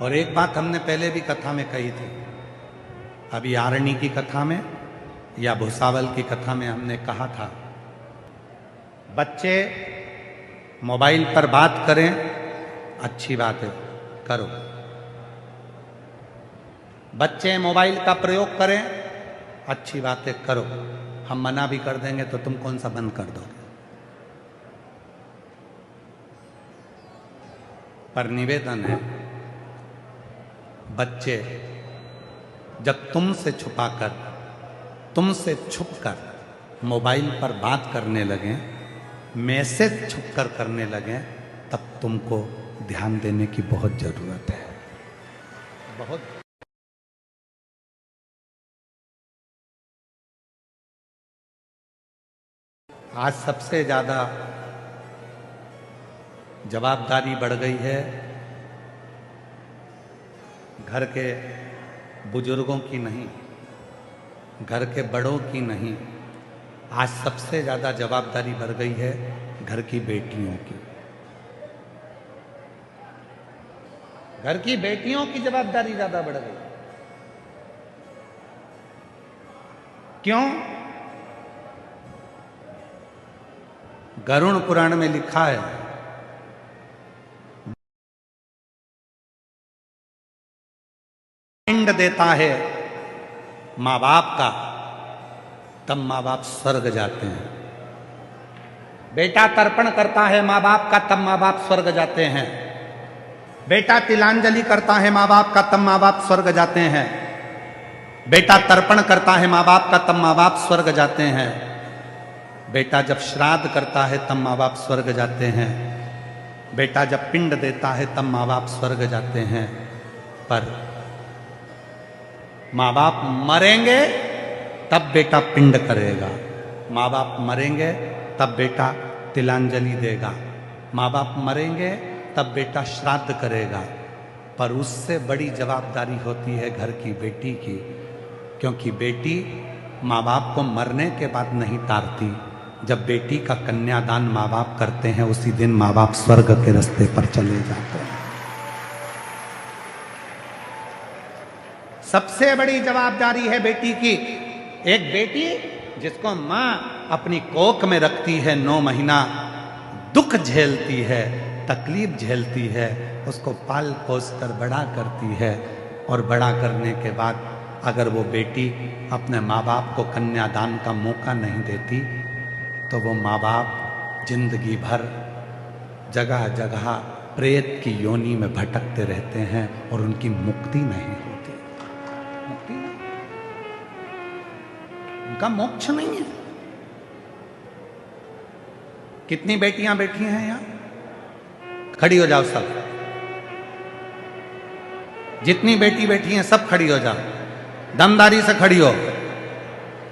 और एक बात हमने पहले भी कथा में कही थी, अभी आरणी की कथा में या भुसावल की कथा में हमने कहा था, बच्चे मोबाइल पर बात करें, अच्छी बात है, करो। बच्चे मोबाइल का प्रयोग करें, अच्छी बात है, करो। हम मना भी कर देंगे तो तुम कौन सा बंद कर दोगे। पर निवेदन है, बच्चे जब तुमसे छुपाकर, तुमसे छुपकर मोबाइल पर बात करने लगें, मैसेज छुपकर करने लगें, तब तुमको ध्यान देने की बहुत जरूरत है। बहुत। आज सबसे ज्यादा जवाबदारी बढ़ गई है, घर के बुजुर्गों की नहीं, घर के बड़ों की नहीं, आज सबसे ज्यादा जवाबदारी बढ़ गई है घर की बेटियों की। घर की बेटियों की जवाबदारी ज्यादा बढ़ गई। क्यों? गरुड़ पुराण में लिखा है, पिंड देता है मां बाप का, तब मां बाप स्वर्ग जाते हैं। बेटा तर्पण करता है मां बाप का, तब मां बाप स्वर्ग जाते हैं। बेटा तिलांजलि करता है मां बाप का, तब मां बाप स्वर्ग जाते हैं। बेटा तर्पण करता है मां बाप का, तब मां बाप स्वर्ग जाते हैं। बेटा जब श्राद्ध करता है तब मां बाप स्वर्ग जाते हैं। बेटा जब पिंड देता है तब मां बाप स्वर्ग जाते हैं। पर मां बाप मरेंगे तब बेटा पिंड करेगा, मां बाप मरेंगे तब बेटा तिलांजलि देगा, मां बाप मरेंगे तब बेटा श्राद्ध करेगा। पर उससे बड़ी जवाबदारी होती है घर की बेटी की, क्योंकि बेटी मां बाप को मरने के बाद नहीं तारती। जब बेटी का कन्यादान मां बाप करते हैं, उसी दिन मां बाप स्वर्ग के रास्ते पर चले जाते हैं। सबसे बड़ी जवाबदारी है बेटी की। एक बेटी जिसको मां अपनी कोख में रखती है, 9 महीना दुख झेलती है, तकलीफ झेलती है, उसको पाल पोस कर बड़ा करती है, और बड़ा करने के बाद अगर वो बेटी अपने माँ बाप को कन्यादान का मौका नहीं देती, तो वो माँ बाप जिंदगी भर जगह जगह प्रेत की योनि में भटकते रहते हैं और उनकी मुक्ति नहीं होती। मुक्ति नहीं, उनका मोक्ष नहीं है। कितनी बेटियां बैठी हैं यहां? खड़ी हो जाओ सब। जितनी बेटी बैठी हैं सब खड़ी हो जाओ, दमदारी से खड़ी हो।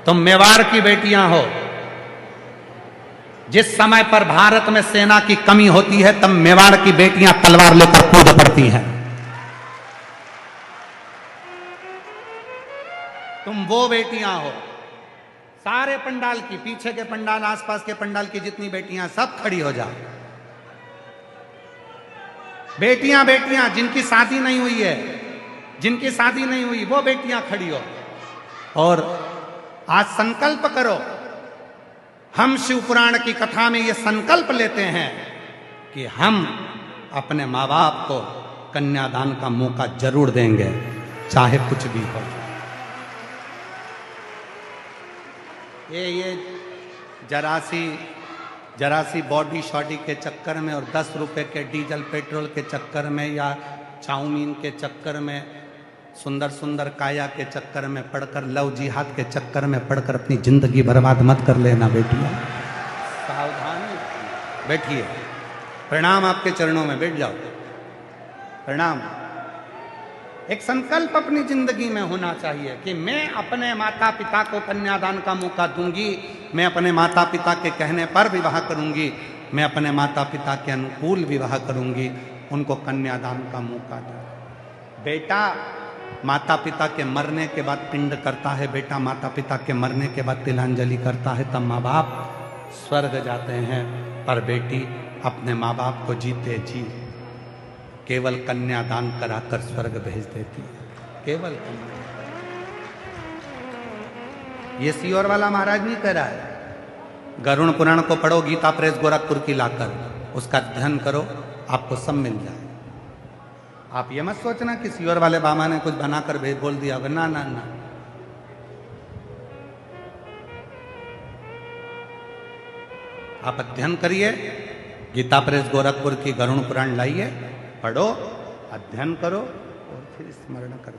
तुम मेवाड़ की बेटियां हो। जिस समय पर भारत में सेना की कमी होती है, तब मेवाड़ की बेटियां तलवार लेकर कूद पड़ती हैं। तुम वो बेटियां हो। सारे पंडाल की, पीछे के पंडाल, आसपास के पंडाल की जितनी बेटियां, सब खड़ी हो जाओ। बेटियां बेटियां जिनकी शादी नहीं हुई है, जिनकी शादी नहीं हुई, वो बेटियां खड़ी हो। और आज संकल्प करो, हम शिव पुराण की कथा में ये संकल्प लेते हैं कि हम अपने माँ बाप को कन्यादान का मौका जरूर देंगे, चाहे कुछ भी हो। ये जरा सी बॉडी शॉडी के चक्कर में और 10 रुपए के डीजल पेट्रोल के चक्कर में या चाउमीन के चक्कर में, सुंदर सुंदर काया के चक्कर में पढ़कर, लव जिहाद के चक्कर में पढ़कर अपनी जिंदगी बर्बाद मत कर लेना बेटियां। सावधानी। बैठिए, प्रणाम आपके चरणों में, बैठ जाओ, प्रणाम। एक संकल्प अपनी जिंदगी में होना चाहिए कि मैं अपने माता पिता को कन्यादान का मौका दूंगी, मैं अपने माता पिता के कहने पर विवाह करूंगी, मैं अपने माता पिता के अनुकूल विवाह करूंगी, उनको कन्यादान का मौका दूंगी। बेटा माता पिता के मरने के बाद पिंड करता है, बेटा माता पिता के मरने के बाद तिलांजलि करता है, तब माँ बाप स्वर्ग जाते हैं। पर बेटी अपने माँ बाप को जीते जी केवल कन्यादान कराकर स्वर्ग भेज देती है, केवल कन्या। ये सीहोर वाला महाराज नहीं कह रहा है। गरुण पुराण को पढ़ो, गीता प्रेस गोरखपुर की लाकर उसका अध्ययन करो, आपको सब मिल जाए। आप ये मत सोचना कि सीहोर वाले बाबा ने कुछ बनाकर भेज बोल दिया होगा, ना ना ना। आप अध्ययन करिए, गीता प्रेस गोरखपुर की गरुण पुराण लाइए, पढ़ो, अध्ययन करो और फिर स्मरण कर